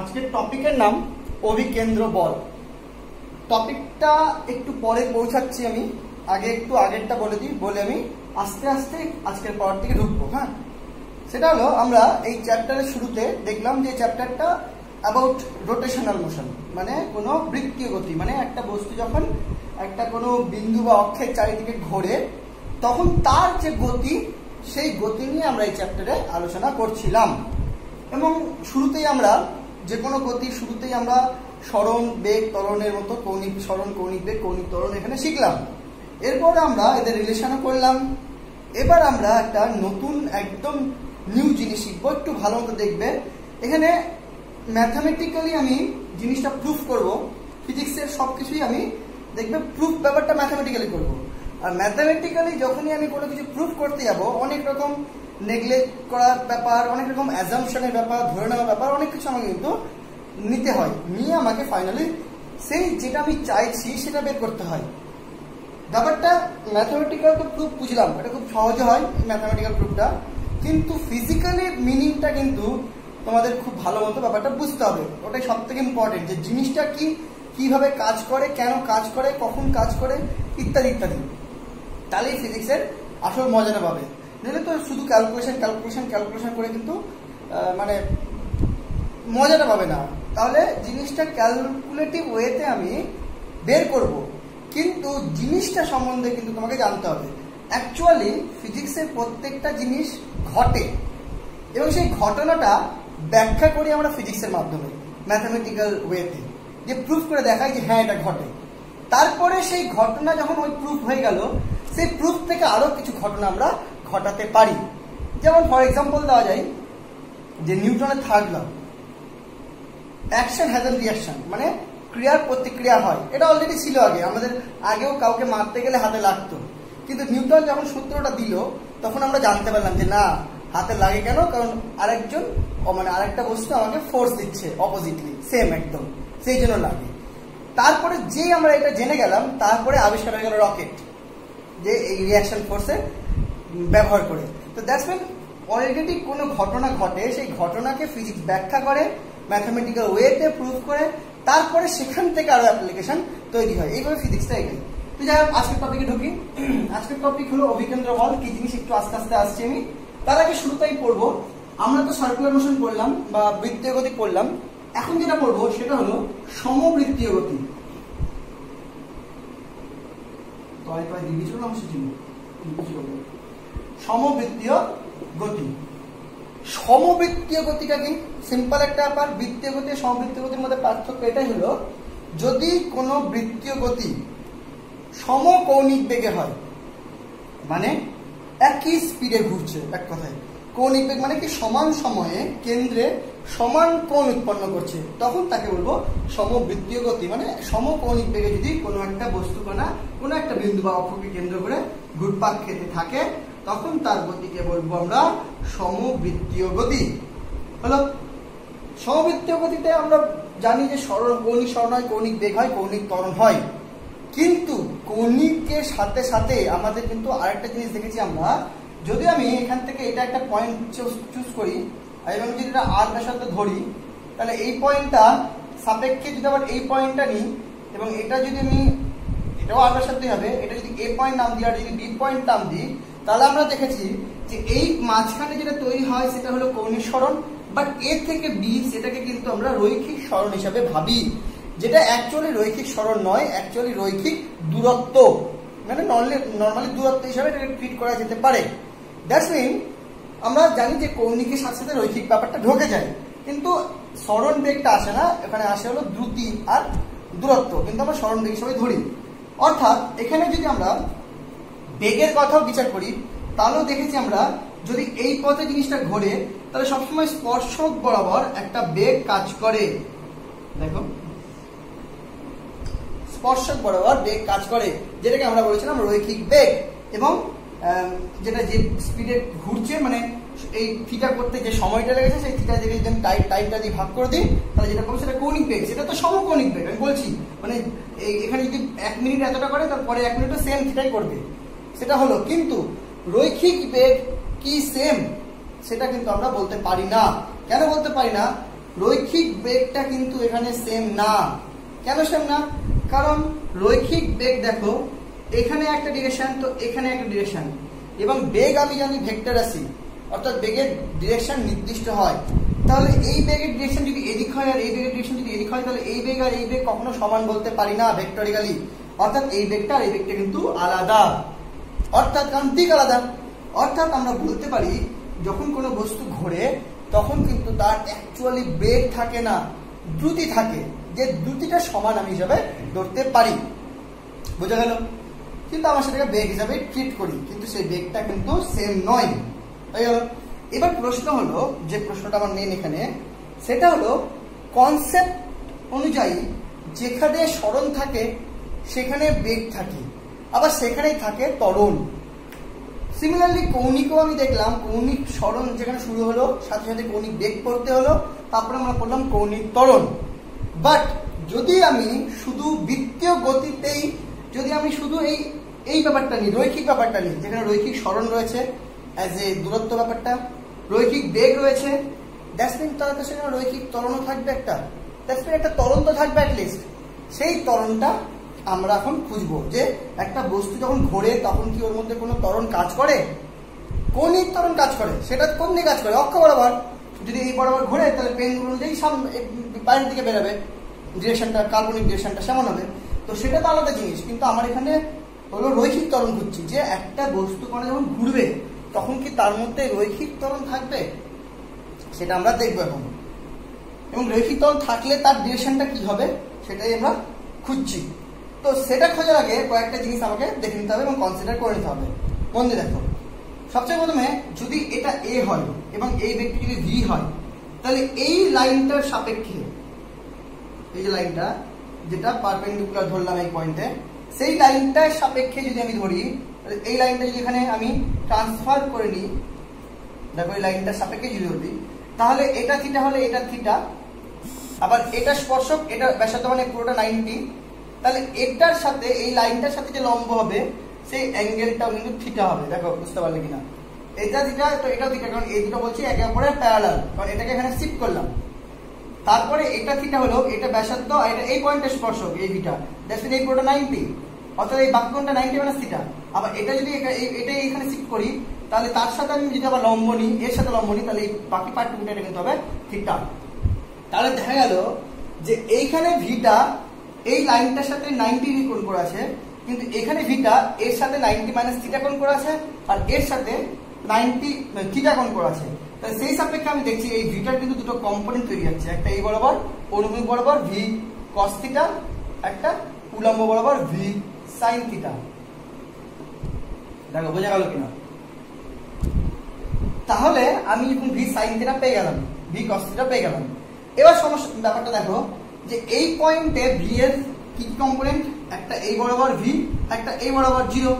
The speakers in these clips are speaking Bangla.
আজকের টপিকের নাম অভিকেন্দ্র বল। টপিকটা একটু পরে পৌঁছাচ্ছি, আমি আগে একটু আগেরটা বলে দিই, বলে আমি আস্তে আস্তে আজকের পরের দিকে ঢুকবো। হ্যাঁ, সেটা হলো আমরা এই চ্যাপ্টারের শুরুতে দেখলাম যে চ্যাপ্টারটা অ্যাবাউট রোটেশনাল মোশন, মানে কোনো বৃত্তীয় গতি, মানে একটা বস্তু যখন একটা কোনো বিন্দু বা অক্ষের চারিদিকে ঘোরে তখন তার যে গতি, সেই গতি নিয়ে আমরা এই চ্যাপ্টারে আলোচনা করছিলাম। এবং শুরুতেই আমরা যে কোনো গতির শুরুতেই আমরা সরণ বেগ ত্বরণের মতো কৌণিক সরণ কৌণিক বেগ কৌণিক ত্বরণ এখানে শিখলাম। এরপর আমরা এদের রিলেশনও করলাম। এবার আমরা একটা নতুন একদম নিউ জিনিস শিখবো, একটু ভালো মতো দেখবে। এখানে ম্যাথামেটিক্যালি আমি জিনিসটা প্রুফ করব, ফিজিক্সের সব কিছুই আমি দেখবে প্রুফ ব্যাপারটা ম্যাথামেটিক্যালি করব। আর ম্যাথামেটিক্যালি যখনই আমি কোনো কিছু প্রুফ করতে যাব, অনেক রকম নেগলেক্ট করার ব্যাপার, অনেক রকম অ্যাজাম্পশনের ব্যাপার, ধরে নেওয়ার ব্যাপার, অনেক কিছু আমাকে কিন্তু নিতে হয়, নিয়ে আমাকে ফাইনালি সেই যেটা আমি চাইছি সেটা বের করতে হয়। ব্যাপারটা ম্যাথামেটিক্যাল তো প্রুফ বুঝলাম, এটা খুব সহজে হয় ম্যাথামেটিক্যাল প্রুফটা, কিন্তু ফিজিক্যালি মিনিংটা কিন্তু তোমাদের খুব ভালো মতো ব্যাপারটা বুঝতে হবে। ওটাই সব থেকে ইম্পর্টেন্ট, যে জিনিসটা কি, কিভাবে কাজ করে, কেন কাজ করে, কখন কাজ করে, ইত্যাদি ইত্যাদি। তাহলেই ফিজিক্সের আসল মজাটা পাবে। নাহলে তো শুধু ক্যালকুলেশন ক্যালকুলেশন ক্যালকুলেশন করে কিন্তু মানে মজাটা পাবে না। তাহলে জিনিসটা ক্যালকুলেটিভ ওয়েতে আমি বের করব, কিন্তু জিনিসটা সম্বন্ধে কিন্তু তোমাকে জানতে হবে। অ্যাকচুয়ালি ফিজিক্সের প্রত্যেকটা জিনিস ঘটে এবং সেই ঘটনাটা ব্যাখ্যা করি আমরা ফিজিক্সের মাধ্যমে, ম্যাথামেটিক্যাল ওয়েতে, যে প্রুফ করে দেখাই যে হ্যাঁ এটা ঘটে। তারপরে সেই ঘটনা যখন ওই প্রুফ হয়ে গেল, সেই প্রুফ থেকে আরো কিছু ঘটনা আমরা ঘটাতে পারি। যেমন ফর এক্সাম্পল দেওয়া যায় যে নিউটনের third law, action has an reaction, মানে ক্রিয়ার প্রতিক্রিয়া হয়। এটা অলরেডি ছিল আগে, আমাদের আগেও কাউকে মারতে গেলে হাতে লাগতো, কিন্তু নিউটন যখন সূত্রটা দিল তখন আমরা জানতে পারলাম যে না, হাতে লাগে কেন, কারণ আরেকজন মানে আরেকটা বস্তু আমাকে ফোর্স দিচ্ছে অপোজিটলি, সেম একদম, সেই জন্য লাগে। তারপরে যেই আমরা এটা জেনে গেলাম, তারপরে আবিষ্কার হয়ে গেল রকেট, যে এই রিয়াকশন ফোর্সে ব্যবহার করে। তো দ্যাটস মিন অলরেডি কোনো ঘটনা ঘটে, সেই ঘটনাকে ফিজিক্স ব্যাখ্যা করে, ম্যাথামেটিক্যাল ওয়েতে প্রুফ করে, তারপরে সেখান থেকে আরো অ্যাপ্লিকেশন তৈরি হয়। এইভাবে ফিজিক্সটা এগিয়ে। তো যাই হোক, আজকের টপিকে ঢুকি। আজকের টপিক হলো অভিকেন্দ্র বল। কি জিনিস একটু আস্তে আস্তে আসছি আমি। তার আগে শুরুতেই পড়বো, আমরা তো সার্কুলার মোশন পড়লাম বা বৃত্তীয় গতি পড়লাম, এখন যেটা পড়বো সেটা হলো সমবৃত্তীয় গতি। সমবৃত্তীয় গতি। সমবৃত্তীয় গতিটা কি? সিম্পল একটা ব্যাপার। বৃত্তীয় গতি সমবৃত্তীয় গতির মধ্যে পার্থক্য এটাই হলো, যদি কোনো বৃত্তীয় গতি সমকৌণিক বেগে হয়, মানে একই স্পিডে ঘুরছে, এক কথায় কৌণিক বেগ মানে কি, সমান সময়ে কেন্দ্রে সমান কোণ উৎপন্ন করছে, তখন তাকে বলবো সমবৃত্তীয় গতি। মানে সমকৌণিক বেগে যদি কোনো একটা বস্তুকণা কোনো একটা বিন্দু বা অক্ষকে কেন্দ্র করে ঘুরপাক খেতে থাকে, তখন তার গতিকে বলবো আমরা সমবৃত্তীয় গতি। হলো সমবৃত্তীয় গতিতে আমরা জানি যে কৌণিক সরণ হয়, কৌণিক বেগ হয়, কৌণিক ত্বরণ হয়। কিন্তু কৌণিকের সাথে সাথে আমাদের কিন্তু আরেকটা জিনিস দেখেছি আমরা, যদি আমি এখান থেকে এটা একটা পয়েন্ট চুজ করি এবং যদি এটা আর ব্যাসার্ধ ধরি, তাহলে এই পয়েন্টটা সাপেক্ষে যদি আবার এই পয়েন্টটা নিই এবং এটা যদি আমি, এটাও আর ব্যাসার্ধই হবে, এটা যদি এ পয়েন্ট নাম দিই আর যদি বি পয়েন্ট নাম দিই, তাহলে আমরা দেখেছি যে এই মাঝখানে যেটা তৈরি হয় সেটা হলো কৌণিক সরণ, বাট এ থেকে বি সেটাকে কিন্তু আমরা রৈখিক সরণ হিসাবে ভাবি, যেটা অ্যাকচুয়ালি রৈখিক সরণ নয়, অ্যাকচুয়ালি রৈখিক দূরত্ব, মানে নর্মালি দূরত্ব হিসাবে এটাকে ট্রিট করা যেতে পারে। দ্যাটস মিন আমরা জানি যে কৌণিকের সাথে সাথে রৈখিক ব্যাপারটা ঢুকে যায়, কিন্তু সরণ বেগটা আসে না, এখানে আসে হলো দ্রুতি আর দূরত্ব, কিন্তু আমরা সরণ বেগ হিসাবে ধরি। অর্থাৎ এখানে যদি আমরা বেগের কথাও বিচার করি, তাহলেও দেখেছি আমরা যদি এই পথে জিনিসটা ঘোরে, তাহলে সবসময় স্পর্শক বরাবর একটা বেগ কাজ করে। দেখো, স্পর্শক বরাবর বেগ কাজ করে, যেটাকে আমরা বলেছিলাম রৈখিক বেগ। এবং যেটা যে স্পিডে ঘুরছে, মানে এই থিটা করতে যে সময়টা লেগেছে, সেই থিটা থেকে যদি টাইমটা দিয়ে ভাগ করে দিই, তাহলে যেটা পাবো সেটা কৌণিক বেগ। সেটা তো সমকৌণিক বেগ আমি বলছি, মানে এখানে যদি 1 মিনিট এতটা করে, তারপরে 1 মিনিটও সেম থিটাই করবে, সেটা হলো। কিন্তু রৈখিক বেগ কি সেম, সেটা কিন্তু আমরা বলতে পারি না। কেন বলতে পারি না? রৈখিক বেগটা কিন্তু এখানে সেম না। কেন সেম না? কারণ রৈখিক বেগ দেখো এখানে একটা ডিরেকশন, তো এখানে একটা ডিরেকশন, এবং বেগ আমি জানি ভেক্টর রাশি, অর্থাৎ বেগের ডিরেকশন নির্দিষ্ট হয়। তাহলে এই বেগের ডিরেকশন যদি এদিক হয় আর এই বেগের ডিরেকশন যদি এদিক হয়, তাহলে এই বেগ আর এই বেগ কখনো সমান বলতে পারি না ভেক্টরিক্যালি। অর্থাৎ এই বেগটা আর এই বেগটা কিন্তু আলাদা, অর্থাৎ কারণ দিক আলাদা। অর্থাৎ আমরা বলতে পারি যখন কোনো বস্তু ঘোরে তখন কিন্তু তার অ্যাকচুয়ালি বেগ থাকে না, দ্রুতি থাকে, যে দ্রুতিটা সমান আমি হিসাবে ধরতে পারি। বোঝা গেল? কিন্তু আমরা সেটাকে বেগ হিসাবে ট্রিট করি, কিন্তু সেই বেগটা কিন্তু সেম নয়। তাই গেল। এবার প্রশ্ন হলো, যে প্রশ্নটা আমার মেন এখানে, সেটা হলো কনসেপ্ট অনুযায়ী যেখানে সরণ থাকে সেখানে বেগ থাকে, আবার সেখানেই থাকে ত্বরণ। সিমিলারলি কৌণিকও আমি দেখলাম, কৌণিক সরণ যেখানে শুরু হলো সাথে সাথে কৌণিক বেগ পড়তে হলো, তারপরে আমরা পড়লাম কৌণিক ত্বরণ। বাট যদি আমি শুধু বৃত্তীয় গতিতেই যদি আমি শুধু এই ব্যাপারটা নিই, রৈখিক ব্যাপারটা নিই, যেখানে রৈখিক সরণ রয়েছে অ্যাজ এ দূরত্ব ব্যাপারটা, রৈখিক বেগ রয়েছে, দ্যাটস মিন তাহলে তো সেখানে রৈখিক ত্বরণও থাকবে, দ্যাটস মিন একটা ত্বরণ তো থাকবে অ্যাটলিস্ট। সেই ত্বরণটা আমরা এখন খুঁজবো, যে একটা বস্তু যখন ঘোরে তখন কি ওর মধ্যে কোনো ত্বরণ কাজ করে? কৌণিক ত্বরণ কাজ করে। সেটা কোন দিকে কাজ করে? অক্ষ বরাবর। যদি এই বরাবর ঘোরে তাহলে পেন্ডুল অনুযায়ী বাইরের দিকে বেরোবে, ডিরেকশনটা কাল্পনিক ডিরেকশনটা সেমন হবে। তো সেটা তো আলাদা জিনিস, কিন্তু আমার এখানে হলো রৈখিক ত্বরণ খুঁজছি, যে একটা বস্তু কণা যখন ঘুরবে তখন কি তার মধ্যে রৈখিক ত্বরণ থাকবে, সেটা আমরা দেখবো এখন। এবং রৈখিক ত্বরণ থাকলে তার ডিরেকশনটা কি হবে সেটাই আমরা খুঁজছি। তো সেটা খোঁজার আগে কয়েকটা জিনিস আমাকে দেখে নিতে হবে এবং কনসিডার করে নিতে হবে। মন দিয়ে দেখো, সবচেয়ে প্রথমে যদি এটা এ হয় এবং এই ব্যক্তি যদি ভি হয়, তাহলে এই লাইনটার সাপেক্ষে, এই যে লাইনটা যেটা পারপেন্ডিকুলার ধরলাম এই পয়েন্টে, সেই লাইনটার সাপেক্ষে যদি আমি ধরি, এই লাইনটা যদি এখানে আমি ট্রান্সফার করে নিই, দেখো এই লাইনটার সাপেক্ষে যদি ধরি, তাহলে এটা থিটা হলে এটা থিটা, আবার এটা স্পর্শক, এটা ব্যাসার্ধ মানে পুরোটা 90, তাহলে এটার সাথে এই লাইনটার সাথে যে লম্ব হবে সেই অ্যাঙ্গেলটাও কিন্তু থিটা হবে। দেখো বুঝতে পারলে কিনা? এটা থিটা, তো এটাও থিটা, কারণ এই দুটো বলছি একে অপরের প্যারালাল, কারণ এটাকে এখানে শিফট করলাম। তারপরে এটা থিটা হলো, এটা ব্যাসার্ধ, আর এটা এই পয়েন্টের স্পর্শক, এই বিটা, দ্যাটস মিন এই পুরোটা 90, অর্থাৎ এই বাকি কোণটা 90 মানে থিটা। আবার এটা যদি এটা এখানে শিফট করি, তাহলে তার সাথে আমি যদি আবার লম্ব নিই, এর সাথে লম্ব নিই, তাহলে এই বাকি পার্টটুকুটা এটা কিন্তু হবে থিটা। তাহলে দেখা গেল যে এইখানে ভিটা এই লাইনটার সাথে 90 ডিগ্রি কোণ করে আছে, কিন্তু এখানে ভিটা এর সাথে 90 মাইনাস থিটা কোণ করে আছে, আর এর সাথে 90 থিটা কোণ করে আছে। তাহলে সেই সাপেক্ষে আমি দেখছি এই ভিটার কিন্তু দুটো কম্পোনেন্ট তৈরি হচ্ছে, একটা এই বরাবর অনুভূমিক বরাবর ভি কস থিটা, একটা উলম্ব বরাবর ভি সাইন থিটা। দেখো বোঝা গেল কিনা? তাহলে আমি যখন ভি সাইন থিটা পেয়ে গেলাম, ভি কস থিটা পেয়ে গেলাম, এবার সমস্যা ব্যাপারটা দেখো যে এই পয়েন্টে ভি এর কি কি কম্পোনেন্ট, একটা এই বরাবর ভি, একটা এই বরাবর 0,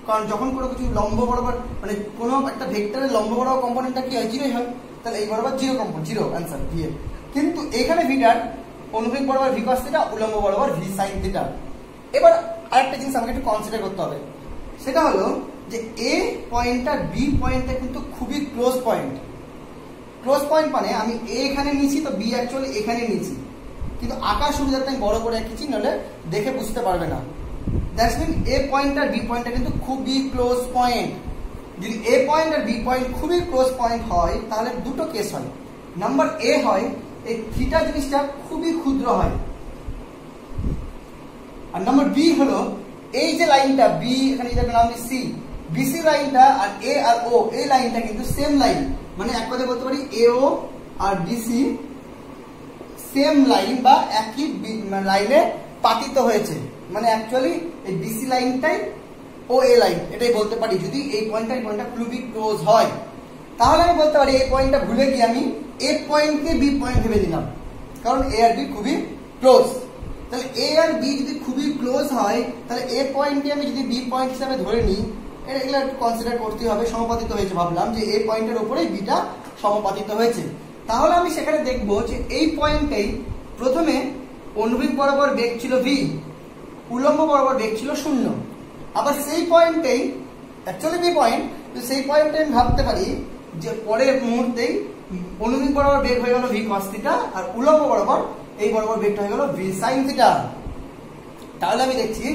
কারণ যখন কোনো কিছু লম্ব বরাবর মানে কোনো একটা ভেক্টরের লম্ব বরাবর কম্পোনেন্টটা কি হয়? 0 হয়, তাহলে এই বরাবর 0 কম্পোনেন্ট, 0 आंसर ভি এর। কিন্তু এখানে ভিটার অনুভূমিক বরাবর ভি কস থিটা, উলম্ব বরাবর ভি সাইন থিটা। এবার আরেকটা জিনিস আমাকে একটু কনসিডার করতে হবে, সেটা হলো যে এ পয়েন্ট আর বি পয়েন্টটা কিন্তু খুবই ক্লোজ পয়েন্ট। ক্লোজ পয়েন্ট মানে আমি এ এখানে নিয়েছি, তো বি অ্যাকচুয়ালি এখানে নিয়েছি, কিন্তু আকার সুবিধার্থে আমি বড় করে এঁকেছি, নাহলে দেখে বুঝতে পারবে না। দ্যাটস মিন এ পয়েন্ট আর বি পয়েন্টটা কিন্তু খুবই ক্লোজ পয়েন্ট। যদি এ পয়েন্ট আর বি পয়েন্ট খুবই ক্লোজ পয়েন্ট হয়, তাহলে দুটো কেস হয়। নাম্বার এ হয় এই থিটা জিনিসটা খুবই ক্ষুদ্র হয়, আর নাম্বার বি হলো এই যে লাইনটা বি, এখানে যেটা নাম দিচ্ছি বিসি লাইনটা, আর এ আর ও এই লাইনটা কিন্তু সেম লাইন, মানে এক কথায় বলতে পারি এও আর বিসি সেম লাইন বা একই লাইনে পাতিত হয়েছে, মানে অ্যাকচুয়ালি এই বিসি লাইনটাই ও এ লাইন, এটাই বলতে পারি। যদি এই পয়েন্টটা খুবই ক্লোজ হয়, তাহলে আমি বলতে পারি এই পয়েন্টটা ভুলে গিয়ে আমি এ পয়েন্টকে বি পয়েন্ট ভেবে নিলাম, কারণ এ আর বি খুবই ক্লোজ। তাহলে এ আর বি যদি খুবই ক্লোজ হয়, তাহলে এ পয়েন্টকে আমি যদি বি পয়েন্ট হিসাবে ধরে নিই, এগুলো একটু কনসিডার করতে হবে। সমাপাতিত হয়েছে, ভাবলাম যে এ পয়েন্টের উপরেই বিটা সমাপাতিত হয়েছে, তাহলে আমি সেখানে দেখবো যে এই পয়েন্টেই প্রথমে অনুভূমিক বরাবর বেগ ছিল ভি, উলম্ব বরাবর বেগ ছিল 0, আবার সেই পয়েন্টেই অ্যাকচুয়ালি বি পয়েন্ট, সেই পয়েন্টে আমি ভাবতে পারি যে পরের মুহূর্তেই অনুভূমিক বরাবর বেগ হয়ে গেল ভি কস থিটা, আর উল্লম্ব বরাবর এই বরাবর বেগটা হয়ে গেল ভি সাইন থিটা। তাহলে আমি দেখছি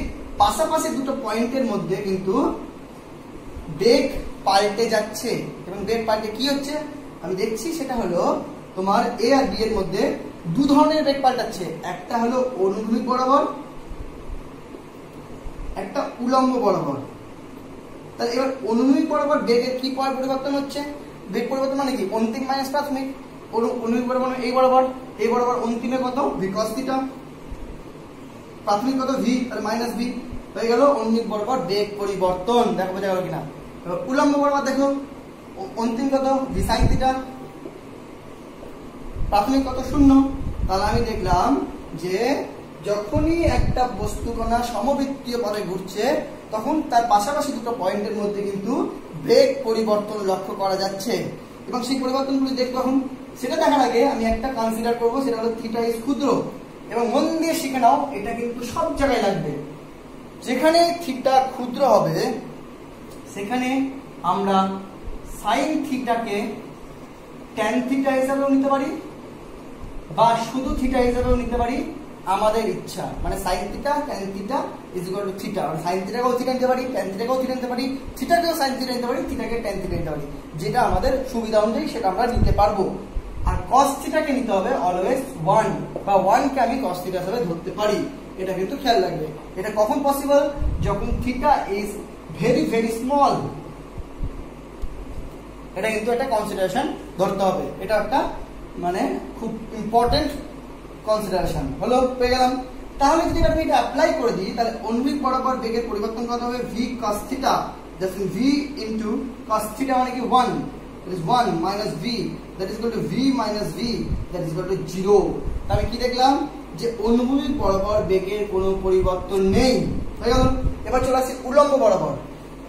পাশাপাশি দুটো পয়েন্টের মধ্যে কিন্তু বেগ পাল্টে যাচ্ছে, এবং বেগ পাল্টে কি হচ্ছে আমি দেখছি সেটা হলো তোমার এ আর বি এর মধ্যে দু ধরনের বেগ পাল্টাচ্ছে, একটা হলো অনুভূমিক বরাবর, একটা উল্লম্ব বরাবর। তাহলে এবার অনুভূমিক বরাবর বেগের কি পরিবর্তন হচ্ছে? বেগ পরিবর্তন মানে কি? অন্তিম মাইনাস প্রাথমিক। অনুভূমিক বরাবর এই বরাবর, এই বরাবর অন্তিমে কত? ভি কস থিটা, প্রাথমিক কত? ভি আর মাইনাস ভি হয়ে গেল অনুভূমিক বরাবর বেগ পরিবর্তন। দেখো বোঝা গেল কিনা? এবার উল্লম্ব বরাবর দেখো অন্তিম কত? ভি সাইন থিটা, প্রাথমিক কত? 0। তাহলে আমি দেখলাম যে যখনই একটা বস্তুকণা সমবৃত্তীয় পথে ঘুরছে তখন তার পাশাপাশি দুটো পয়েন্টের মধ্যে কিন্তু বেগ পরিবর্তন লক্ষ্য করা যাচ্ছে, এবং সেই পরিবর্তনগুলি দেখবো। এখন সেটা দেখার আগে আমি একটা কনসিডার করবো, সেটা হলো থিটা ইজ ক্ষুদ্র। এবং মন দিয়ে শিখে নাও, এটা কিন্তু সব জায়গায় লাগবে। যেখানে থিটা ক্ষুদ্র হবে সেখানে আমরা সাইন থিটাকে ট্যান থিটা হিসাবেও নিতে পারি, বা শুধু থিটা হিসাবেও নিতে পারি, আমাদের ইচ্ছা। মানে sine theta tan theta is equal two theta. মানে সাইন থিটাকেও থিটা নিতে পারি, ট্যান থিটাকেও থিটা নিতে পারি, থিটাকেও সাইন থিটা নিতে পারি, থিটাকে ট্যান থিটা নিতে পারি। যেটা আমাদের সুবিধা অনুযায়ী সেটা আমরা নিতে পারবো। আর কস থিটাকে নিতে হবে অলওয়েজ 1, বা 1 কে আমি কস থিটা হিসেবে ধরতে পারি। এটা কিন্তু খেয়াল রাখবে। এটা কখন পসিবল? যখন theta is very very small. এটা কিন্তু একটা কনসিডারেশন ধরতে হবে। এটা একটা মানে খুব ইম্পর্টেন্ট কনসিডারেশন হলো, পেয়ে গেলাম। তাহলে যদি আমি এটা অ্যাপ্লাই করে দিই, তাহলে অনুভূমিক বরাবর বেগের পরিবর্তন কত হবে? V cos theta, that is V into cos theta মানে কি 1, that is 1 minus v, that is equal to v minus v, that is equal to 0। আমি কি দেখলাম? যে অনুভূমিক বরাবর বেগের কোনো পরিবর্তন নেই, হয়ে গেল। এবার চলে আসি উল্লম্ব বরাবর।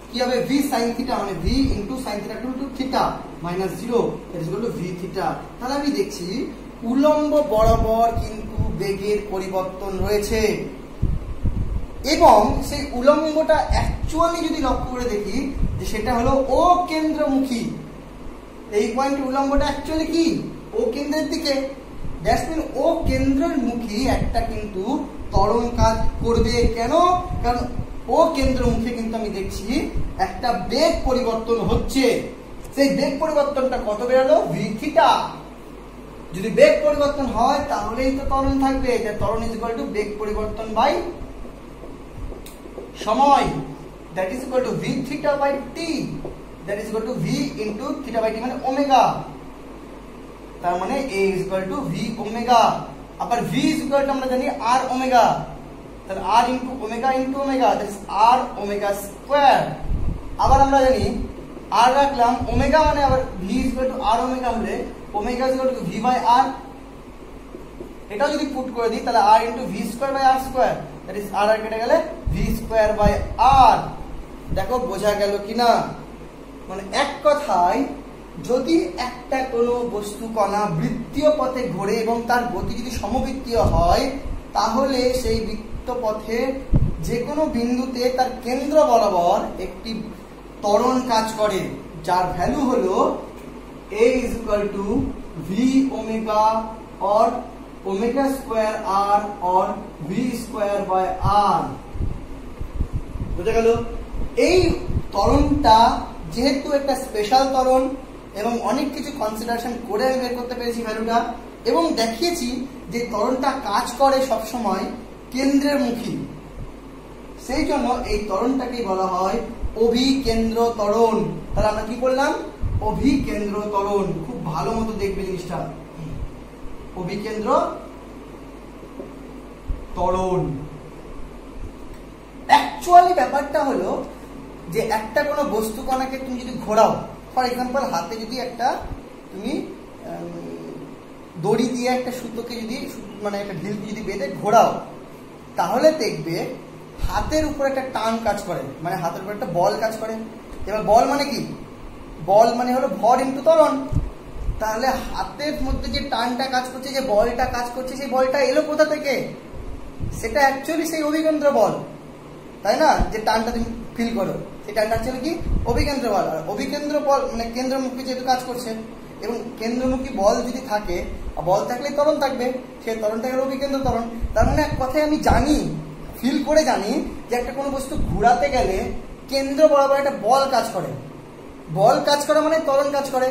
কি হবে? v sin থিটা মানে v into sin theta to theta minus 0, that is equal to v theta. তাহলে আমি দেখছি উল্লম্ব বরাবর কিন্তু বেগের পরিবর্তন রয়েছে, এবং সেই উল্লম্বটা অ্যাকচুয়ালি যদি লক্ষ্য করে দেখি যে সেটা হলো ও কেন্দ্রমুখী। এই পয়েন্টে উল্লম্বটা অ্যাকচুয়ালি কি? ও কেন্দ্রের দিকে। দ্যাটস মিন ও কেন্দ্রের মুখী একটা কিন্তু ত্বরণ কাজ করবে। কেন? কারণ ও কেন্দ্রমুখী কিন্তু আমি দেখছি একটা বেগ পরিবর্তন হচ্ছে। সেই বেগ পরিবর্তনটা কত বেরোলো? V theta. যদি বেগ পরিবর্তন হয় তাহলেই তো ত্বরণ থাকবে। ত্বরণ ইজ ইকুয়াল টু বেগ পরিবর্তন বাই সময়, that is equal to v theta by t, that is equal to v into theta by t মানে ওমেগা। তার মানে a is equal to v omega. আবার v ইজ ইকুয়াল টু আমরা জানি r ওমেগা, তাহলে r into omega into omega, that is r omega square. আবার আমরা জানি r রাখলাম ওমেগা মানে আবার v is equal to r omega হলে omega is equal two v by r। এটাও যদি পুট করে দিই তাহলে r into v square by r square, that is r কেটে গেলে v স্কয়ার বাই r। দেখো বোঝা গেল কিনা? মানে এক কথায় যদি একটা কোনো বস্তু কণা বৃত্তীয় পথে ঘোরে এবং তার গতি যদি সমবৃত্তীয় হয়, তাহলে সেই বৃত্ত পথে যে কোনো বিন্দুতে তার কেন্দ্র বরাবর একটি ত্বরণ কাজ করে, যার ভ্যালু হলো a is equal to v omega or omega square r or v square by r। বুঝা গেল? এই ত্বরণটা যেহেতু একটা স্পেশাল ত্বরণ এবং অনেক কিছু কনসিডারেশন করে আমি বের করতে পেরেছি ভ্যালুটা, এবং দেখিয়েছি যে ত্বরণটা কাজ করে সবসময় কেন্দ্রের মুখী। সেই জন্য এই ত্বরণটাকেই বলা হয় অভিকেন্দ্র ত্বরণ। তাহলে আমরা কি বললাম? অভিকেন্দ্র ত্বরণ। খুব ভালো মতো দেখবে জিনিসটা, অভিকেন্দ্র ত্বরণ। অ্যাকচুয়ালি ব্যাপারটা হলো যে একটা কোনো বস্তু কণাকে তুমি যদি ঘোরাও, ফর এক্সাম্পল হাতে যদি একটা তুমি দড়ি দিয়ে একটা সুতোকে যদি মানে একটা ঢিলকে যদি বেঁধে ঘোরাও, তাহলে দেখবে হাতের উপর একটা টান কাজ করে, মানে হাতের উপর একটা বল কাজ করে। এবার বল মানে কি? বল মানে হলো ভর ইনটু ত্বরণ। তাহলে হাতের মধ্যে যে টানটা কাজ করছে, যে বলটা কাজ করছে, সেই বলটা এলো কোথা থেকে? সেটা অ্যাকচুয়ালি সেই অভিকেন্দ্র বল, তাই না? যে টানটা তুমি ফিল করো, এটা অ্যাকচুয়ালি কি অভিকেন্দ্র বল। আর অভিকেন্দ্র বল মানে কেন্দ্রমুখী যেহেতু কাজ করছে, এবং কেন্দ্রমুখী বল যদি থাকে, বল থাকলে ত্বরণ থাকবে, সেই ত্বরণটা হলো অভিকেন্দ্র ত্বরণ। তার মানে এক কথায় আমি জানি, ফিল করে জানি যে একটা কোনো বস্তু ঘোরাতে গেলে কেন্দ্র বরাবর একটা বল কাজ করে। বল কাজ করে মানে ত্বরণ কাজ করে।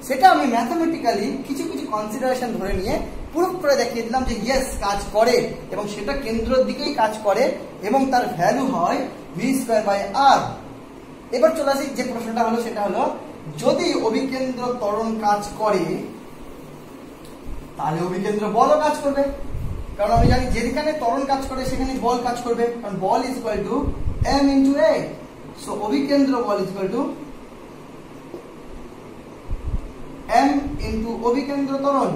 সেটা আমি ম্যাথামেটিক্যালি কিছু কিছু কনসিডারেশন ধরে নিয়ে প্রুফ করে দেখিয়ে দিলাম যে ইয়েস কাজ করে, এবং সেটা কেন্দ্রের দিকেই কাজ করে, এবং তার ভ্যালু হয় v²/r। এবার চলে আসি যে প্রশ্নটা হলো, সেটা হলো যদি অভিকেন্দ্র ত্বরণ কাজ করে তাহলে অভিকেন্দ্র বলও কাজ করবে। কারণ আমি জানি যেখানে ত্বরণ কাজ করে সেখানে বল কাজ করবে, কারণ বল is equal to m into a। So অভিকেন্দ্র বল is equal to m into অভিকেন্দ্র ত্বরণ,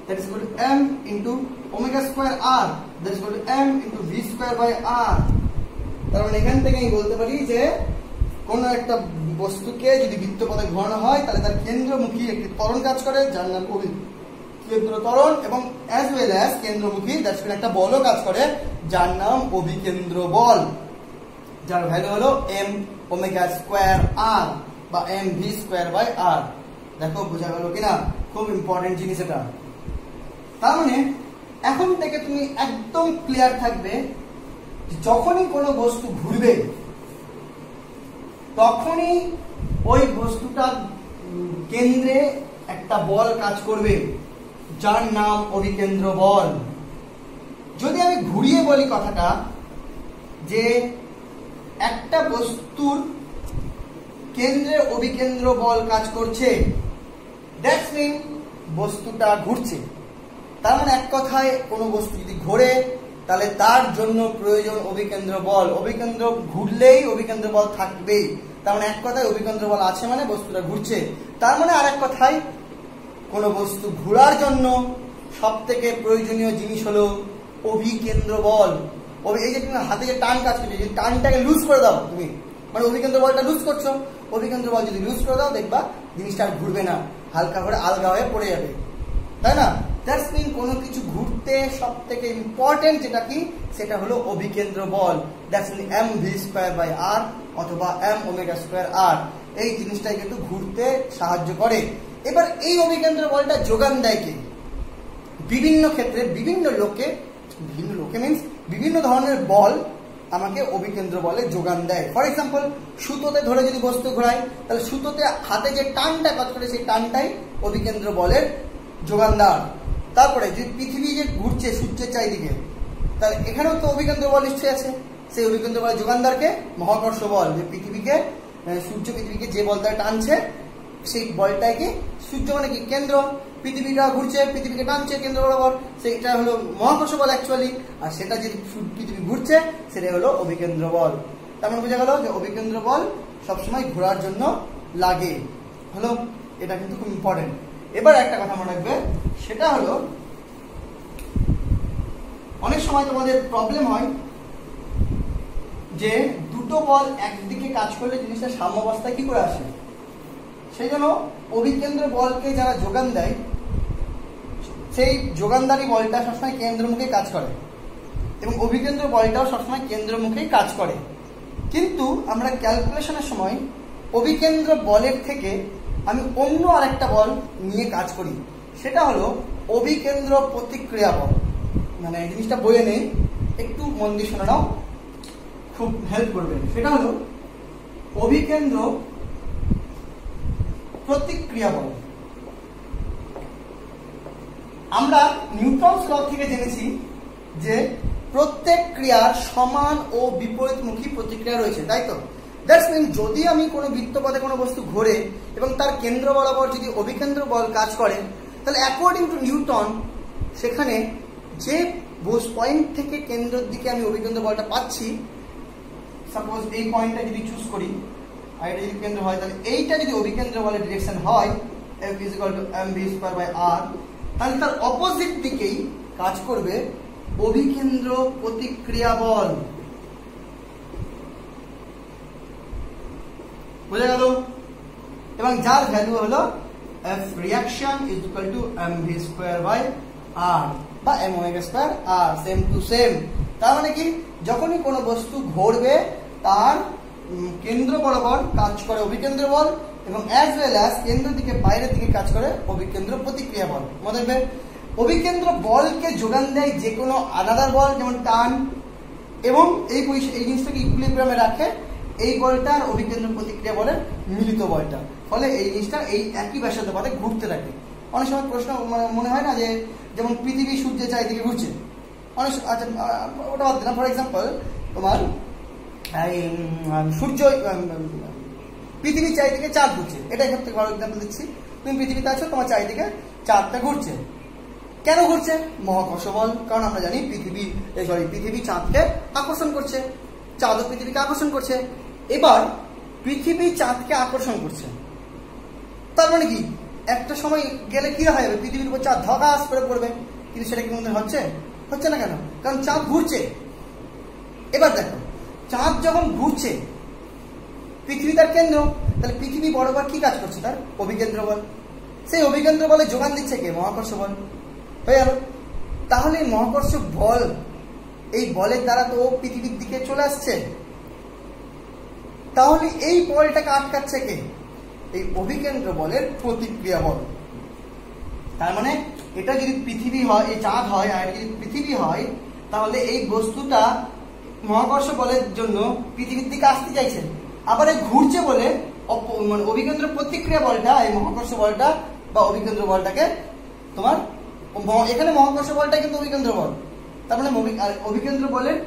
that is equal to m into omega square r, that is equal to m into v²/r। তার মানে এখান থেকে আমি বলতে পারি যে কোন একটা বস্তুকে যদি বৃত্তপথে ঘোরানো হয় তাহলে তার কেন্দ্রমুখী একটি ত্বরণ কাজ করে যার নাম অভিকেন্দ্র ত্বরণ, এবং অ্যাজ ওয়েল অ্যাজ কেন্দ্রমুখী দ্যাটস মিন একটা বলও কাজ করে যার নাম অভিকেন্দ্র বল, যার ভ্যালু হলো m omega square r বা m v²/r। দেখো বোঝা গেল কিনা, খুব ইম্পর্টেন্ট জিনিস এটা। তার মানে এখন থেকে তুমি একদম ক্লিয়ার থাকবে, যখনই কোনো বস্তু ঘুরবে তখনই ওই বস্তুটার কেন্দ্রে একটা বল কাজ করবে যার নাম অভিকেন্দ্র বল। যদি আমি ঘুরিয়ে বলি কথাটা, যে একটা বস্তুর কেন্দ্রে অভিকেন্দ্র বল কাজ করছে, দ্যাটস মিন বস্তুটা ঘুরছে। তার মানে এক কথায় কোনো বস্তু যদি ঘোরে তাহলে তার জন্য প্রয়োজন অভিকেন্দ্র বল। অভিকেন্দ্র ঘুরলেই অভিকেন্দ্র বল থাকবেই। তার মানে এক কথায় অভিকেন্দ্র বল আছে মানে বস্তুটা ঘুরছে। তার মানে আর এক কথায় কোনো বস্তু ঘোরার জন্য সব থেকে প্রয়োজনীয় জিনিস হলো অভিকেন্দ্র বল। এই যে তুমি হাতে যে টান কাজ করছো, যদি টানটাকে লুজ করে দাও তুমি, মানে অভিকেন্দ্র বলটা লুজ করছো, অভিকেন্দ্র বল যদি লুজ করে দাও দেখবা জিনিসটা আর ঘুরবে না, হালকা করে আলগা হয়ে পড়ে যাবে, তাই না? দ্যাটস মিন কোনো কিছু ঘুরতে সব থেকে ইম্পর্টেন্ট যেটা কি, সেটা হলো অভিকেন্দ্র বল। দ্যাটস মিন m v²/r অথবা m omega square r। এই জিনিসটাই কিন্তু ঘুরতে সাহায্য করে। এবার এই অভিকেন্দ্র বলটা যোগান দেয় কে? বিভিন্ন ক্ষেত্রে বিভিন্ন লোকে মিনস বিভিন্ন ধরনের বল আমাকে অভিকেন্দ্র বলে যোগান দেয়। ফর এক্সাম্পল, সুতোতে ধরে যদি বস্তু ঘোরাই তাহলে সুতোতে হাতে যে টানটা কাজ করে সেই টানটাই অভিকেন্দ্র বলের যোগানদার। তারপরে যদি পৃথিবী যে ঘুরছে সূর্যের চারিদিকে, তাহলে এখানেও তো অভিকেন্দ্র বল নিশ্চয়ই আছে। সেই অভিকেন্দ্র বলের যোগানদারকে মহাকর্ষ বল, যে পৃথিবীকে সূর্য পৃথিবীকে যে বল দ্বারা টানছে সেই বলটাই কি, সূর্য মানে কি কেন্দ্র, পৃথিবীটা ঘুরছে পৃথিবীকে টানছে কেন্দ্র বরাবর, সেইটা হলো মহাকর্ষ বল অ্যাকচুয়ালি। আর সেটা যে পৃথিবী ঘুরছে সেটাই হলো অভিকেন্দ্র বল। তার মানে বোঝা গেল যে অভিকেন্দ্র বল সবসময় ঘোরার জন্য লাগে। হলো, এটা কিন্তু খুব ইম্পর্টেন্ট। এবার একটা কথা মনে রাখবে, সেটা হলো অনেক সময় তোমাদের প্রবলেম হয় যে দুটো বল একদিকে কাজ করলে জিনিসটা সাম্যাবস্থায় কি করে আসে। সেই জন্য অভিকেন্দ্র বলকে যারা যোগান দেয় সেই যোগানদারী বলটা সবসময় কেন্দ্রমুখে কাজ করে, এবং অভিকেন্দ্র বলটাও সবসময় কেন্দ্রমুখেই কাজ করে। কিন্তু আমরা ক্যালকুলেশনের সময় অভিকেন্দ্র বলের থেকে আমি অন্য আরেকটা বল নিয়ে কাজ করি, সেটা হলো অভিকেন্দ্র প্রতিক্রিয়া বল। মানে এই জিনিসটা বলে নেই, একটু মন দিয়ে শোনা নাও, খুব হেল্প করবে। সেটা হলো অভিকেন্দ্র প্রতিক্রিয়া বল। আমরা নিউটনস ল থেকে জেনেছি যে প্রত্যেক ক্রিয়ার সমান ও বিপরীতমুখী প্রতিক্রিয়া রয়েছে, তাই তো? দ্যাটস মিন যদি আমি কোনো বৃত্তপথে কোনো বস্তু ঘোরে এবং তার কেন্দ্র বরাবর যদি অভিকেন্দ্র বল কাজ করে, তাহলে অ্যাকর্ডিং টু নিউটন সেখানে যে পয়েন্ট থেকে কেন্দ্রের দিকে আমি অভিকেন্দ্র বলটা পাচ্ছি, সাপোজ এই পয়েন্টটা যদি চুজ করি আর এটা যদি কেন্দ্র হয়, তাহলে এইটা যদি অভিকেন্দ্র বলের ডিরেকশন হয় f = mv²/r, তাহলে তার অপোজিট দিকেই কাজ করবে অভিকেন্দ্র প্রতিক্রিয়া বল। বোঝা গেল? এবং যার ভ্যালু হলো f reaction = mv²/r বা m omega square r, same to same. তার মানে কি, যখনই কোনো বস্তু ঘুরবে তার কেন্দ্র বরাবর কাজ করে অভিকেন্দ্র বল এবং অ্যাজ ওয়েল অ্যাজ কেন্দ্র থেকে বাইরের দিকে কাজ করে অভিকেন্দ্র প্রতিক্রিয়া বল। মনে রাখবে অভিকেন্দ্র বলকে যোগান দেয় যে কোনো আলাদা বল, যেমন টান, এবং এই জিনিসটাকে ইকুইলিব্রিয়ামে রাখে এই বলটা আর অভিকেন্দ্র প্রতিক্রিয়া বলের মিলিত বলটা। ফলে এই জিনিসটা এই একই ব্যাসার্ধ পথে ঘুরতে থাকে। অনেক সময় প্রশ্ন মনে হয় না যে যেমন পৃথিবী সূর্যের চারিদিকে ঘুরছে, অনেক আচ্ছা ওটা বাদ দিলাম। ফর এক্সাম্পল তোমার সূর্য পৃথিবীর চারিদিকে চাঁদ ঘুরছে, এটা এখান থেকে ভালো এক্সাম্পল দিচ্ছি। তুমি পৃথিবীতে আছো, তোমার চারিদিকে চাঁদটা ঘুরছে। কেন ঘুরছে? মহাকর্ষ বল। কারণ আমরা জানি পৃথিবী চাঁদকে আকর্ষণ করছে, চাঁদও পৃথিবীকে আকর্ষণ করছে। এবার পৃথিবী চাঁদকে আকর্ষণ করছে, তার মানে কি একটা সময় গেলে কি হয়ে যাবে, পৃথিবীর উপর চাঁদ ধগাস করে পড়বে। কিন্তু সেটা কি মনে হচ্ছে না কেন? কারণ চাঁদ ঘুরছে। এবার দেখো চাঁদ যখন ঘুরছে, পৃথিবী তার কেন্দ্র, তাহলে পৃথিবী বরাবর কি কাজ করছে? তার অভিকেন্দ্র বল। সেই অভিকেন্দ্র বলে যোগান দিচ্ছে কে? মহাকর্ষ বল। হয়ে গেল। তাহলে মহাকর্ষ বল, এই বলের দ্বারা তো পৃথিবীর দিকে চলে আসছে, তাহলে এই বলটাকে আটকাচ্ছে কে? এই অভিকেন্দ্র বলের প্রতিক্রিয়া বল। তার মানে এটা যদি পৃথিবী হয়, এই চাঁদ হয়, আর যদি পৃথিবী হয়, তাহলে এই বস্তুটা মহাকর্ষ বলের জন্য পৃথিবীর দিকে আসতে চাইছে। আবার এই ঘুরছে বলে মানে অভিকেন্দ্র প্রতিক্রিয়া বলটা, এই মহাকর্ষ বলটা বা অভিকেন্দ্র বলটাকে তোমার এখানে মহাকর্ষ বলটা কিন্তু অভিকেন্দ্র বল, তার মানে অভিকেন্দ্র বলের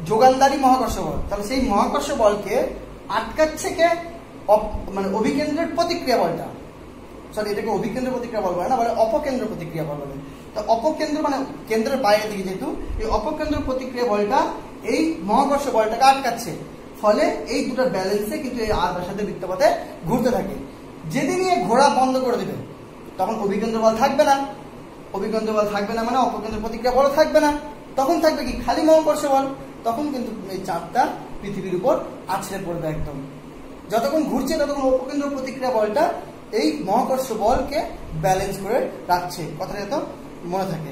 যোগানদারী মহাকর্ষ বল। তাহলে সেই মহাকর্ষ বলকে আটকাচ্ছে কে? মানে অভিকেন্দ্রের প্রতিক্রিয়া বলটা। সরি, এটাকে অভিকেন্দ্র প্রতিক্রিয়া বল বলে না, বলে অপকেন্দ্র প্রতিক্রিয়া বল বলে। তো অপকেন্দ্র মানে কেন্দ্রের বাইরের দিকে, যেহেতু এই অপকেন্দ্র প্রতিক্রিয়া বলটা এই মহাকর্ষ বলটাকে আটকাচ্ছে। ফলে এই দুটোর ব্যালেন্সে কিন্তু এই ব্যাসার্ধের বৃত্তপথে ঘুরতে থাকে। যেদিনই ঘোরা বন্ধ করে দেবে, তখন অভিকেন্দ্র বল থাকবে না। অভিকেন্দ্র বল থাকবে না মানে অপকেন্দ্র প্রতিক্রিয়া বল থাকবে না। তখন থাকবে কি? খালি মহাকর্ষ বল। তখন কিন্তু এই চাঁদটা পৃথিবীর উপর আছড়ে পড়বে একদম। যতক্ষণ ঘুরছে ততক্ষণ অপকেন্দ্র প্রতিক্রিয়া বলটা এই মহাকর্ষ বলকে ব্যালেন্স করে রাখছে। কথাটা যাতে মনে থাকে।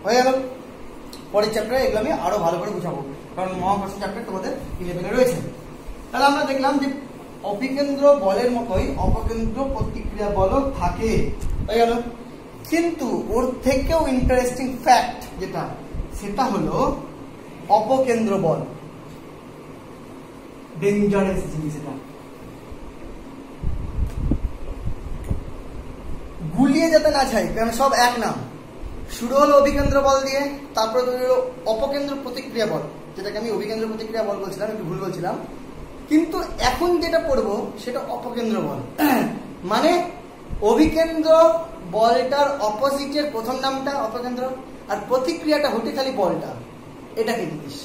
হয়ে গেল। পরের চ্যাপ্টারে এগুলো আমি আরো ভালো করে বুঝাবো, কারণ মহাকর্ষ চ্যাপ্টার তোমাদের 11-এ রয়েছে। তাহলে আমরা দেখলাম যে অভিকেন্দ্র বলের মতোই অপকেন্দ্র প্রতিক্রিয়া বল থাকে। হয়ে গেল। কিন্তু ওর থেকেও ইন্টারেস্টিং ফ্যাক্ট যেটা, সেটা হলো অপকেন্দ্র বল। ডেঞ্জারাস জিনিস এটা। গুলিয়ে যেতে না চাই, কারণ সব এক নাম। শুরু হলো অভিকেন্দ্র বল দিয়ে, তারপরে তৈরি হলো অপকেন্দ্র প্রতিক্রিয়া বল, যেটাকে আমি অভিকেন্দ্র প্রতিক্রিয়া বল বলছিলাম, একটু ভুল বলছিলাম। কিন্তু এখন যেটা পড়বো সেটা অপকেন্দ্র বল। মানে অভিকেন্দ্র বলটার অপোজিটের প্রথম নামটা অপকেন্দ্র, আর প্রতিক্রিয়াটা হতে খালি বলটা। এটা কি জিনিস?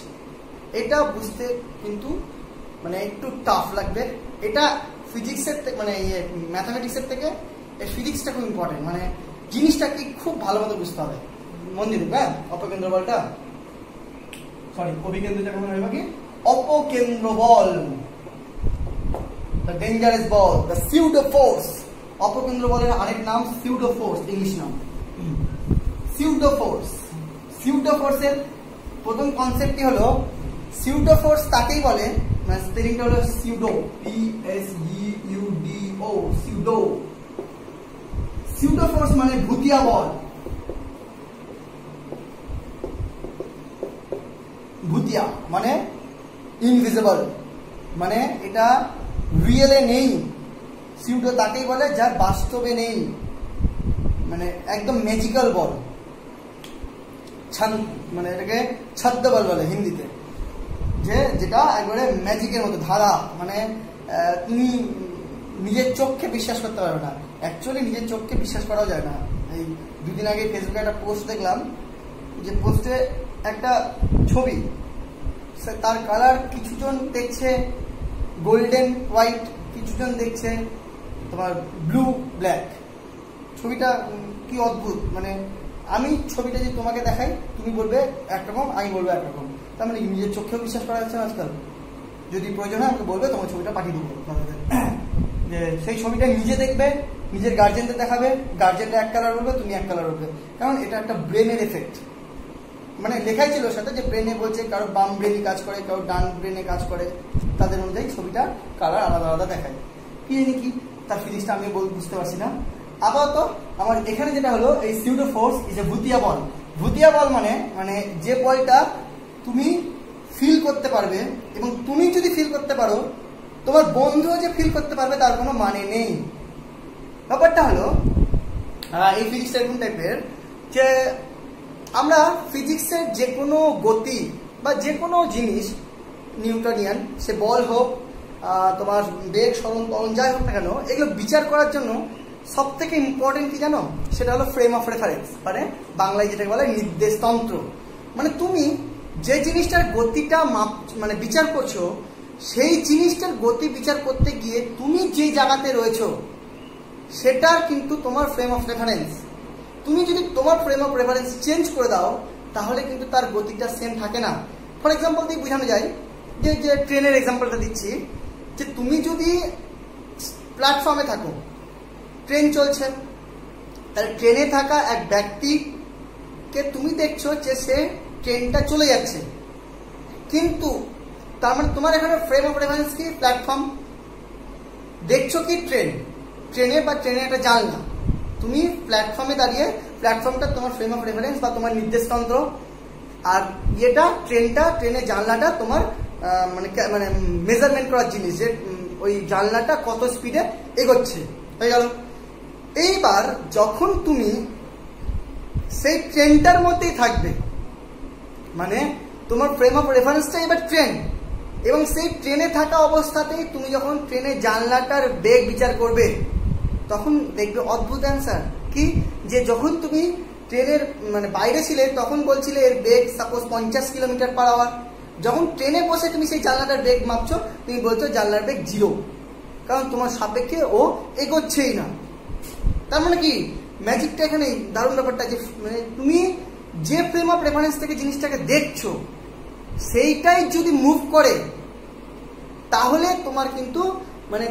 এটা বুঝতে কিন্তু মানে একটু টাফ লাগবে। এটা ফিজিক্সের মানে ম্যাথামেটিক্সের থেকে এই ফিজিক্সটা খুব ইম্পর্টেন্ট। মানে জিনিসটা কি খুব ভালো মতো বুঝতে হবে। মন দিয়ে দেখবে। অপকেন্দ্র বলটা, সরি অভিকেন্দ্রটাকে মনে হবে কি? অপকেন্দ্র বল, দ্য ডেঞ্জারাস বল, দ্য সিউডো ফোর্স। অপকেন্দ্র বলের আরেক নাম সিউডো ফোর্স, ইংলিশ নাম সিউডো ফোর্স। সিউডো ফোর্সের প্রথম কনসেপ্টটি হলো, সিউডো ফোর্স তাকেই বলে, মানে স্পেলিংটা হলো pseudo, PSUDO, pseudo. Pseudo force মানে ভুতিয়া বল। ভুতিয়া মানে ইনভিজিবল, মানে এটা রিয়েলে নেই। সিউডো তাকেই বলে যার বাস্তবে নেই, মানে একদম ম্যাজিক্যাল বল। মানে এটাকে ছদ্ম বল বলে হিন্দিতে, যেটা একবারে ম্যাজিকের মতো ধারা। মানে তুমি নিজের চোখকে বিশ্বাস করতে পারবে না। অ্যাকচুয়ালি নিজের চোখকে বিশ্বাস করাও যায় না। এই দুদিন আগে ফেসবুকে একটা পোস্ট দেখলাম, যে পোস্টে একটা ছবি, তার কালার কিছুজন দেখছে গোল্ডেন হোয়াইট, কিছুজন দেখছে তোমার ব্লু ব্ল্যাক। ছবিটা কি অদ্ভুত। মানে আমি ছবিটা যদি তোমাকে দেখাই, তুমি বলবে একরকম, আমি বলবো একরকম। তার মানে নিজের চোখেও বিশ্বাস করা যাচ্ছে না আজকাল। যদি প্রয়োজন হয় আমাকে বলবে, তোমার ছবিটা পাঠিয়ে দেবো। যে সেই ছবিটা নিজে দেখবে, নিজের গার্জেনদের দেখাবে, গার্জেনরা এক কালার বলবে, তুমি এক কালার বলবে। কারণ এটা একটা ব্রেনের এফেক্ট। মানে লেখাই ছিল সাথে যে ব্রেনে বলছে কারো বাম ব্রেনে কাজ করে, কারো ডান ব্রেনে কাজ করে, তাদের অনুযায়ী ছবিটা কালার আলাদা আলাদা দেখায়। কি জানি কি তার ফিজিক্সটা আমি বুঝতে পারছি না। আপাতত আমার এখানে যেটা হলো এই সিউডো ফোর্স ইজ এ ভুতিয়া বল। ভুতিয়া বল মানে যে বলটা তুমি ফিল করতে পারবে, এবং তুমি যদি ফিল করতে পারো তোমার বন্ধুও যে ফিল করতে পারবে তার কোনো মানে নেই। ব্যাপারটা হলো এই ফিজিক্সটা এরকম টাইপের যে আমরা ফিজিক্সের যে কোনো গতি বা যে কোনো জিনিস নিউটনিয়ান, সে বল হোক, তোমার বেগ, সরণ, ত্বরণ, যাই হোক না কেন, এগুলো বিচার করার জন্য সব থেকে ইম্পর্টেন্ট কি জানো? সেটা হলো ফ্রেম অফ রেফারেন্স, মানে বাংলায় যেটাকে বলে নির্দেশতন্ত্র। মানে তুমি যে জিনিসটার গতিটা মানে বিচার করছো, সেই জিনিসটার গতি বিচার করতে গিয়ে তুমি যে জায়গাতে রয়েছো সেটার কিন্তু তোমার ফ্রেম অফ রেফারেন্স। তুমি যদি তোমার ফ্রেম অফ রেফারেন্স চেঞ্জ করে দাও তাহলে কিন্তু তার গতিটা সেম থাকে না। ফর এক্সাম্পল দিয়ে বোঝানো যায় যে ট্রেনের এক্সাম্পলটা দিচ্ছি, যে তুমি যদি প্ল্যাটফর্মে থাকো, ট্রেন চলছে, তাহলে ট্রেনে থাকা এক ব্যক্তিকে তুমি দেখছো যে সে ট্রেনটা চলে যাচ্ছে, কিন্তু তার মানে তোমার এখানে ফ্রেম অফ রেফারেন্স কি? প্ল্যাটফর্ম। দেখছো কি? ট্রেনে বা ট্রেনের একটা জানলা, তুমি প্ল্যাটফর্মে দাঁড়িয়ে, প্ল্যাটফর্মটা তোমার ফ্রেম অফ রেফারেন্স বা তোমার নির্দেশতন্ত্র, আর ট্রেনের জানলাটা তোমার মানে মেজারমেন্ট করার জিনিস, যে ওই জানলাটা কত স্পিডে এগোচ্ছে। হয়ে গেল। এইবার যখন তুমি সেই ট্রেনটার মধ্যেই থাকবে, মানে তোমার ফ্রেম অফ রেফারেন্সটা এবার ট্রেন, এবং সেই ট্রেনে থাকা অবস্থাতেই তুমি যখন ট্রেনের জানলাটার বেগ বিচার করবে তখন দেখবে অদ্ভুত অ্যান্সার কি, যে যখন তুমি ট্রেনের মানে বাইরে ছিলে তখন বলছিলে এর বেগ সাপোজ 50 কিলোমিটার পার আওয়ার, যখন ট্রেনে বসে তুমি সেই জানলাটার বেগ মাপছো তুমি বলছো জানলার বেগ 0, কারণ তোমার সাপেক্ষে ও এগোচ্ছেই না। তার মানে কি ম্যাজিকটা এখানে দারুণ ব্যাপারটা, যে মানে তুমি যে ফ্রেম অফ রেফারেন্স থেকে জিনিসটাকে দেখছো সেইটাই যদি মুভ করে তাহলে তোমার কিন্তু মানে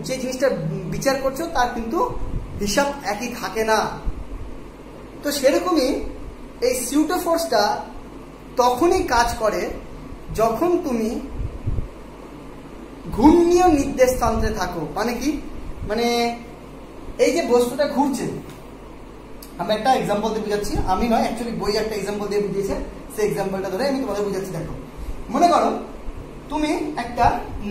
যে জিনিসটা বিচার করছো তার কিন্তু হিসাব একই থাকে না। তো সেরকমই এই সিউটো ফোর্সটা তখনই কাজ করে যখন তুমি ঘূর্ণীয় নির্দেশতন্ত্রে থাকো। মানে কি? মানে এই যে বস্তুটা ঘুরছে, আমি একটা এক্সাম্পল দিয়ে বুঝাচ্ছি, আমি নয় অ্যাকচুয়ালি বই একটা এক্সাম্পল দিয়ে বুঝিয়েছে, সেই এক্সাম্পলটা ধরে আমি তোমাদের বুঝাচ্ছি। দেখো, মনে করো তুমি একটা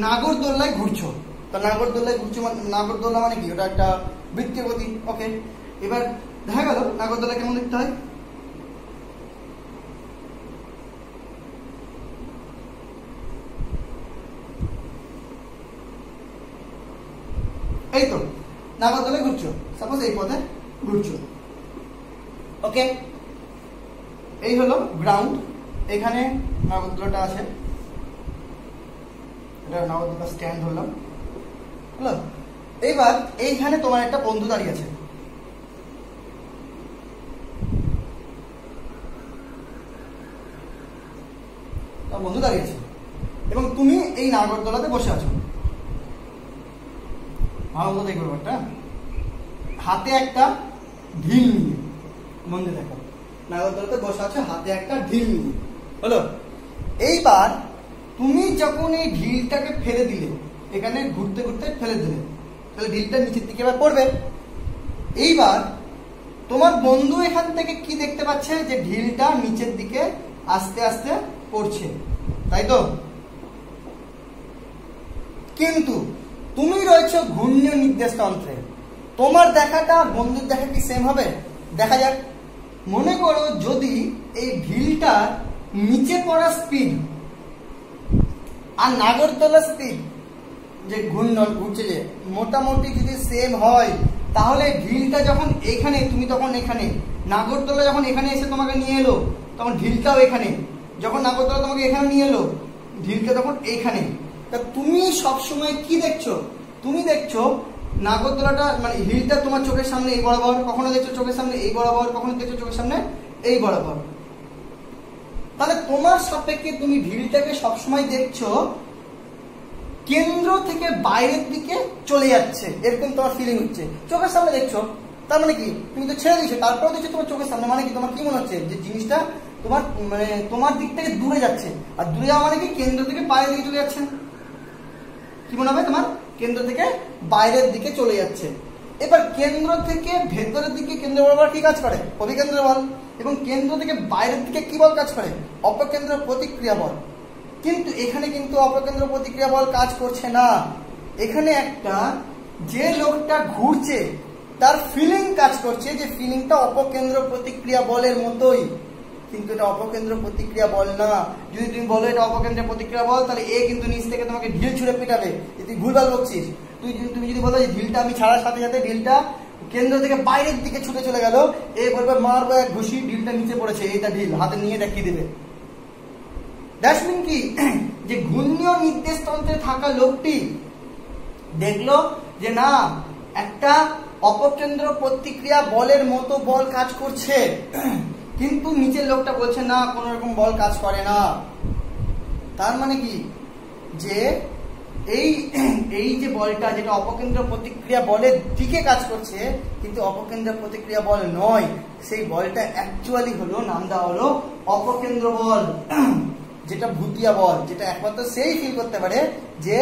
নাগরদোল্লায় ঘুরছো, তো নাগরদোল্লায় ঘুরছো, নাগরদোল্লা মানে কি? ওটা একটা বৃত্তীয় গতি। ওকে, এবার দেখা গেল নাগরদোল্লা কেমন দেখতে হয়? এই তো নাগরদোল্লায় ঘুরছো, সাপোজ এই পথে ঘুরছো। ওকে, এই হলো গ্রাউন্ড, এখানে নাগরদোল্লাটা আছে, এটা নাগরদোল্লা স্ট্যান্ড হলাম, হলো। এইবার এইখানে তোমার একটা বন্ধু দাঁড়িয়ে আছে, বন্ধু দাঁড়িয়েছে এবং তুমি এই নাগরদোলাতে বসে আছো। ভালো মতো দেখবে ব্যাপারটা, হাতে একটা ঢিল নিয়ে, মনে দেখো নাগরদোলাতে বসে আছো হাতে একটা ঢিল নিয়ে, হলো। এইবার তুমি যখন এই ঢিলটাকে ফেলে দিলে, এখানে ঘুরতে ঘুরতে ফেলে দিলে, তাহলে ঢিলটা নিচের দিকে এবার পড়বে। এইবার তোমার বন্ধু এখান থেকে কি দেখতে পাচ্ছে? যে ঢিলটা নিচের দিকে আস্তে আস্তে পড়ছে, তাই তো? কিন্তু তুমি রয়েছো ঘূর্ণীয় নির্দেশতন্ত্রে, তোমার দেখাটা বন্ধুর দেখা কি সেম হবে? দেখা যাক। মনে করো যদি এই ঢিলটা নিচে পড়া স্পিড আর নাগরদোলার স্পিড, যে ঘুরছে, যে মোটামুটি যদি সেম হয়, তাহলে ঢিলটা যখন এখানে, তুমি তখন এখানে, নাগরদোলা যখন এখানে এসে তোমাকে নিয়ে এলো তখন ঢিলটাও এখানে, যখন নাগরদোলা তোমাকে এখানে নিয়ে এলো ঢিলটা তখন এইখানে। তা তুমি সবসময় কি দেখছো? তুমি দেখছো নাগরদোলাটা মানে ঢিলটা তোমার চোখের সামনে এই বরাবর, কখনো দেখছো চোখের সামনে এই বরাবর, কখনো দেখছো চোখের সামনে এই বরাবর। তাহলে তোমার সাপেক্ষে তুমি ঢিলটাকে সবসময় দেখছো কেন্দ্র থেকে বাইরের দিকে চলে যাচ্ছে, এরকম তোমার ফিলিং হচ্ছে। চোখের সামনে দেখছো, তার মানে কি? তুমি তো ছেড়ে দিচ্ছ, তারপরে দেখছো তোমার চোখের সামনে, মানে কি? তোমার কি মনে হচ্ছে? যে জিনিসটা তোমার দিক থেকে দূরে যাচ্ছে, আর দূরে যাওয়া মানে কি কেন্দ্র থেকে বাইরের দিকে চলে যাচ্ছে। কি মনে হবে তোমার? কেন্দ্র থেকে বাইরের দিকে চলে যাচ্ছে। এবার কেন্দ্র থেকে ভেতরের দিকে কেন্দ্র বরাবর কি কাজ করে? অভিকেন্দ্র বল। এবং কেন্দ্র থেকে বাইরের দিকে কি বল কাজ করে? অপকেন্দ্র প্রতিক্রিয়া বল। কিন্তু এখানে কিন্তু অপকেন্দ্র প্রতিক্রিয়া বল কাজ করছে না। এখানে একটা যে লোকটা ঘুরছে তার ফিলিং কাজ করছে, যে ফিলিংটা অপকেন্দ্র প্রতিক্রিয়া বলের মতোই, কিন্তু এটা অপকেন্দ্র প্রতিক্রিয়া বল না। যদি তুমি বলো এটা অপকেন্দ্র প্রতিক্রিয়া বল, তাহলে এ কিন্তু নিচ থেকে তোমাকে ঢিল ছুঁড়ে পিটাবে, তুই ভুলভাল বলছিস। তুমি যদি বলো যে ঢিলটা আমি ছাড়ার সাথে সাথে ঢিলটা কেন্দ্র থেকে বাইরের দিকে ছুটে চলে গেল, এ বলবে মারবো এক ঘুষি, ঢিলটা নিচে পড়েছে, এইটা ঢিল হাতে নিয়ে দেখিয়ে দেবে। দ্যাটস মিন কি, যে ঘূর্ণীয় নির্দেশ তন্ত্রে থাকা লোকটি দেখলো যে না, একটা অপকেন্দ্র প্রতিক্রিয়া বলের মতো বল কাজ করছে, কিন্তু নিচের লোকটা বলছে না কোন রকম বল কাজ করে না। তার মানে কি, যে এই যে বলটা, যেটা অপকেন্দ্র প্রতিক্রিয়া বলের দিকে কাজ করছে কিন্তু অপকেন্দ্র প্রতিক্রিয়া বল নয়, সেই বলটা অ্যাকচুয়ালি হলো, নাম দেওয়া হলো অপকেন্দ্র বল, যেটা ভুতিয়া বল, যেটা একমাত্র সেই ফিল করতে পারে যে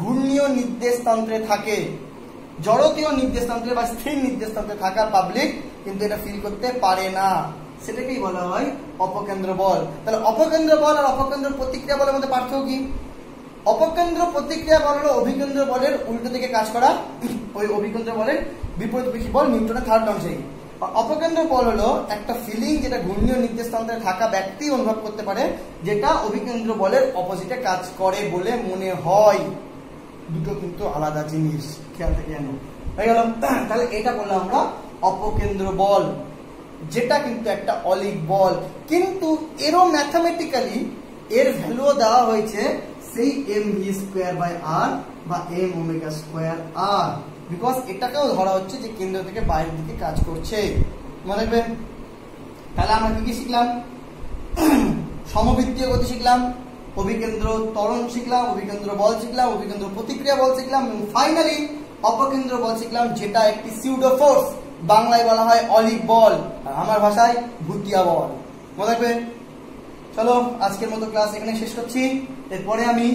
ঘূর্ণীয় নির্দেশতন্ত্রে থাকে। জড়তীয় নির্দেশতন্ত্রে বা স্থির নির্দেশতন্ত্রে থাকা পাবলিক কিন্তু এটা ফিল করতে পারে না, সেটাকেই বলা হয় অপকেন্দ্র বল। তাহলে অপকেন্দ্র বল আর অপকেন্দ্র প্রতিক্রিয়া বলের মধ্যে পার্থক্য কি? অপকেন্দ্র প্রতিক্রিয়া বল হলো অভিকেন্দ্র বলের উল্টো দিকে কাজ করা, ওই অভিকেন্দ্র বলের বিপরীতমুখী বল, নিউটনের থার্ড লং সেই। অপকেন্দ্র বল হলো একটা ফিলিং যেটা ঘূর্ণীয় নির্দেশতন্ত্রে থাকা ব্যক্তি অনুভব করতে পারে, যেটা অভিকেন্দ্র বলের অপোজিটে কাজ করে বলে মনে হয়। দুটো কিন্তু আলাদা জিনিস, খেয়াল থেকে জানো হয়ে গেল। তাহলে এটা বললাম আমরা অপকেন্দ্র বল, যেটা কিন্তু একটা অলিক বল, কিন্তু এরও ম্যাথামেটিক্যালি এর ভ্যালুও দেওয়া হয়েছে সেই mv²/r বা m⍵²r, বিকজ এটাকেও ধরা হচ্ছে যে কেন্দ্র থেকে বাইরের দিকে কাজ করছে। মনে রাখবেন। তাহলে আমরা কি কি শিখলাম? সমবৃত্তীয় গতি শিখলাম, অভিকেন্দ্র ত্বরণ শিখলাম, অভিকেন্দ্র বল শিখলাম, অভিকেন্দ্র প্রতিক্রিয়া বল শিখলাম, এবং ফাইনালি অপকেন্দ্র বল শিখলাম, যেটা একটি সিউডো ফোর্স, বাংলায় বলা হয় অলিক বল, আর আমার ভাষায় ভুতিয়া বল। মনে রাখবেন। চলো আজকের মতো ক্লাস এখানে শেষ করছি। এরপরে আমি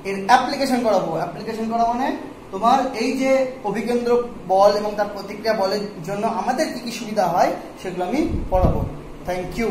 এর অ্যাপ্লিকেশন করাবো। অ্যাপ্লিকেশন করা মানে তোমার এই যে অভিকেন্দ্র বল এবং তার প্রতিক্রিয়া বলের জন্য আমাদের কি কি সুবিধা হয় সেগুলো আমি পড়াবো। Thank you.